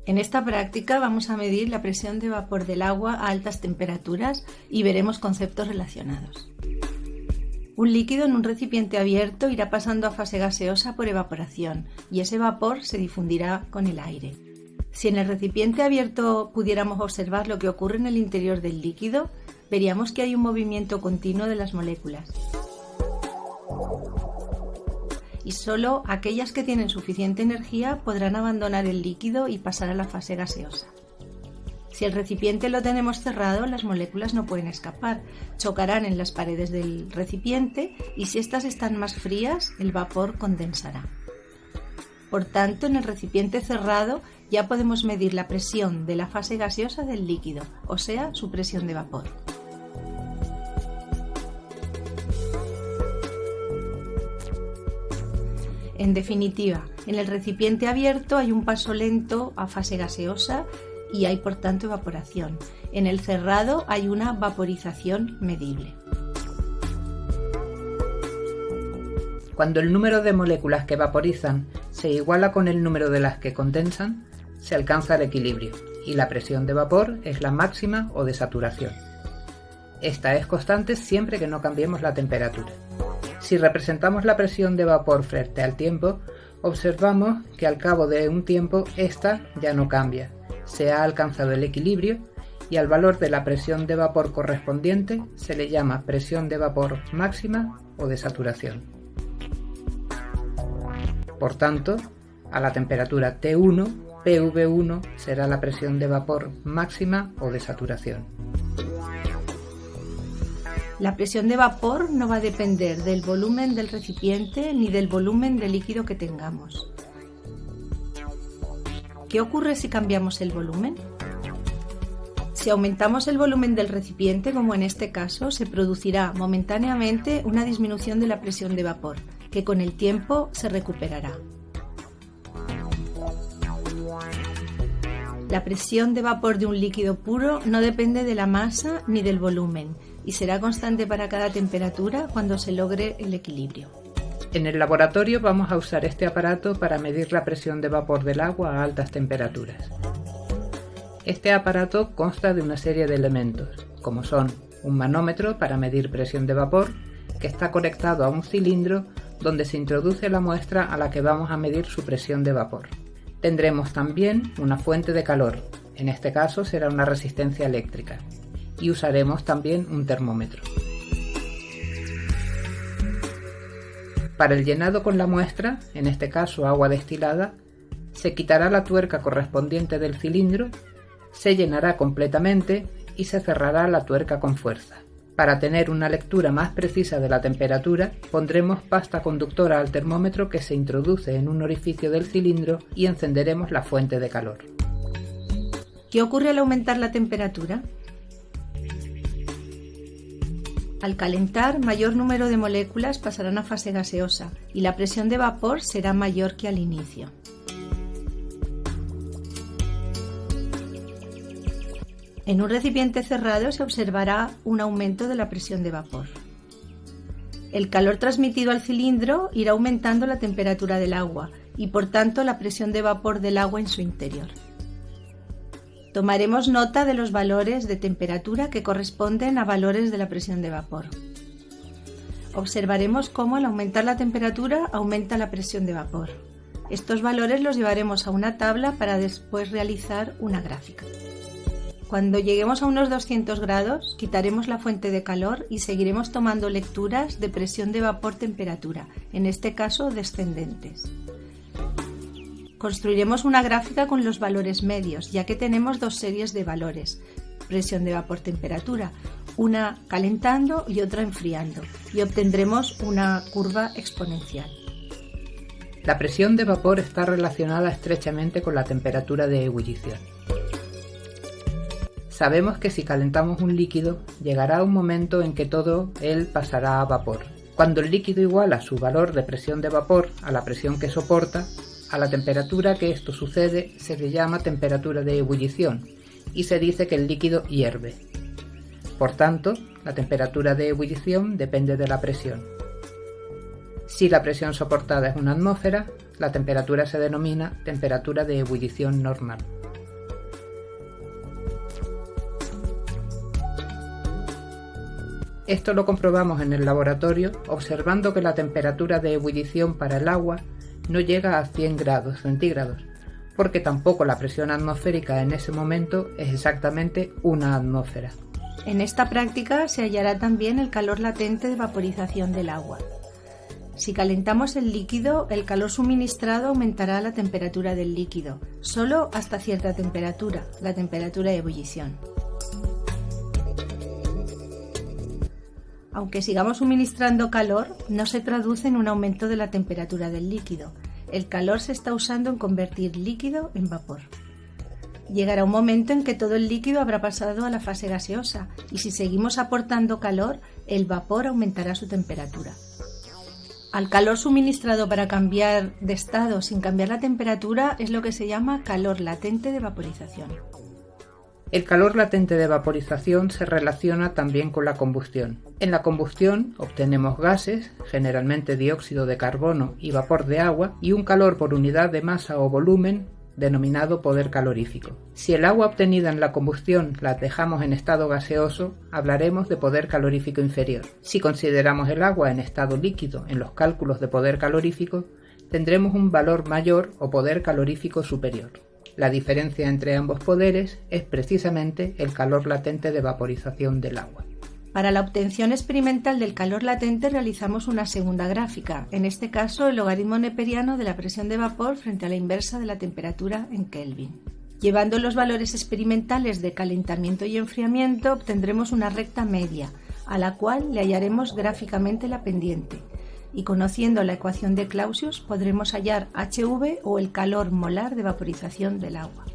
En esta práctica vamos a medir la presión de vapor del agua a altas temperaturas y veremos conceptos relacionados. Un líquido en un recipiente abierto irá pasando a fase gaseosa por evaporación y ese vapor se difundirá con el aire. Si en el recipiente abierto pudiéramos observar lo que ocurre en el interior del líquido, veríamos que hay un movimiento continuo de las moléculas. Y solo aquellas que tienen suficiente energía podrán abandonar el líquido y pasar a la fase gaseosa. Si el recipiente lo tenemos cerrado, las moléculas no pueden escapar, chocarán en las paredes del recipiente y si éstas están más frías, el vapor condensará. Por tanto, en el recipiente cerrado ya podemos medir la presión de la fase gaseosa del líquido, o sea, su presión de vapor. En definitiva, en el recipiente abierto hay un paso lento a fase gaseosa y hay por tanto evaporación. En el cerrado hay una vaporización medible. Cuando el número de moléculas que vaporizan se iguala con el número de las que condensan, se alcanza el equilibrio y la presión de vapor es la máxima o de saturación. Esta es constante siempre que no cambiemos la temperatura. Si representamos la presión de vapor frente al tiempo, observamos que al cabo de un tiempo esta ya no cambia, se ha alcanzado el equilibrio y al valor de la presión de vapor correspondiente se le llama presión de vapor máxima o de saturación. Por tanto, a la temperatura T1, PV1 será la presión de vapor máxima o de saturación. La presión de vapor no va a depender del volumen del recipiente ni del volumen de líquido que tengamos. ¿Qué ocurre si cambiamos el volumen? Si aumentamos el volumen del recipiente, como en este caso, se producirá momentáneamente una disminución de la presión de vapor, que con el tiempo se recuperará. La presión de vapor de un líquido puro no depende de la masa ni del volumen y será constante para cada temperatura cuando se logre el equilibrio. En el laboratorio vamos a usar este aparato para medir la presión de vapor del agua a altas temperaturas. Este aparato consta de una serie de elementos, como son un manómetro para medir presión de vapor, que está conectado a un cilindro donde se introduce la muestra a la que vamos a medir su presión de vapor. Tendremos también una fuente de calor, en este caso será una resistencia eléctrica, y usaremos también un termómetro. Para el llenado con la muestra, en este caso agua destilada, se quitará la tuerca correspondiente del cilindro, se llenará completamente y se cerrará la tuerca con fuerza. Para tener una lectura más precisa de la temperatura, pondremos pasta conductora al termómetro que se introduce en un orificio del cilindro y encenderemos la fuente de calor. ¿Qué ocurre al aumentar la temperatura? Al calentar, mayor número de moléculas pasarán a fase gaseosa y la presión de vapor será mayor que al inicio. En un recipiente cerrado se observará un aumento de la presión de vapor. El calor transmitido al cilindro irá aumentando la temperatura del agua y por tanto la presión de vapor del agua en su interior. Tomaremos nota de los valores de temperatura que corresponden a valores de la presión de vapor. Observaremos cómo al aumentar la temperatura aumenta la presión de vapor. Estos valores los llevaremos a una tabla para después realizar una gráfica. Cuando lleguemos a unos 200 grados, quitaremos la fuente de calor y seguiremos tomando lecturas de presión de vapor-temperatura, en este caso descendentes. Construiremos una gráfica con los valores medios, ya que tenemos dos series de valores, presión de vapor-temperatura, una calentando y otra enfriando, y obtendremos una curva exponencial. La presión de vapor está relacionada estrechamente con la temperatura de ebullición. Sabemos que si calentamos un líquido, llegará un momento en que todo él pasará a vapor. Cuando el líquido iguala su valor de presión de vapor a la presión que soporta, a la temperatura que esto sucede se le llama temperatura de ebullición y se dice que el líquido hierve. Por tanto, la temperatura de ebullición depende de la presión. Si la presión soportada es una atmósfera, la temperatura se denomina temperatura de ebullición normal. Esto lo comprobamos en el laboratorio observando que la temperatura de ebullición para el agua no llega a 100 grados centígrados, porque tampoco la presión atmosférica en ese momento es exactamente una atmósfera. En esta práctica se hallará también el calor latente de vaporización del agua. Si calentamos el líquido, el calor suministrado aumentará la temperatura del líquido, solo hasta cierta temperatura, la temperatura de ebullición. Aunque sigamos suministrando calor, no se traduce en un aumento de la temperatura del líquido. El calor se está usando en convertir líquido en vapor. Llegará un momento en que todo el líquido habrá pasado a la fase gaseosa y si seguimos aportando calor, el vapor aumentará su temperatura. Al calor suministrado para cambiar de estado sin cambiar la temperatura es lo que se llama calor latente de vaporización. El calor latente de vaporización se relaciona también con la combustión. En la combustión obtenemos gases, generalmente dióxido de carbono y vapor de agua, y un calor por unidad de masa o volumen denominado poder calorífico. Si el agua obtenida en la combustión la dejamos en estado gaseoso, hablaremos de poder calorífico inferior. Si consideramos el agua en estado líquido en los cálculos de poder calorífico, tendremos un valor mayor o poder calorífico superior. La diferencia entre ambos poderes es precisamente el calor latente de vaporización del agua. Para la obtención experimental del calor latente realizamos una segunda gráfica, en este caso el logaritmo neperiano de la presión de vapor frente a la inversa de la temperatura en Kelvin. Llevando los valores experimentales de calentamiento y enfriamiento obtendremos una recta media, a la cual le hallaremos gráficamente la pendiente, y conociendo la ecuación de Clausius podremos hallar HV o el calor molar de vaporización del agua.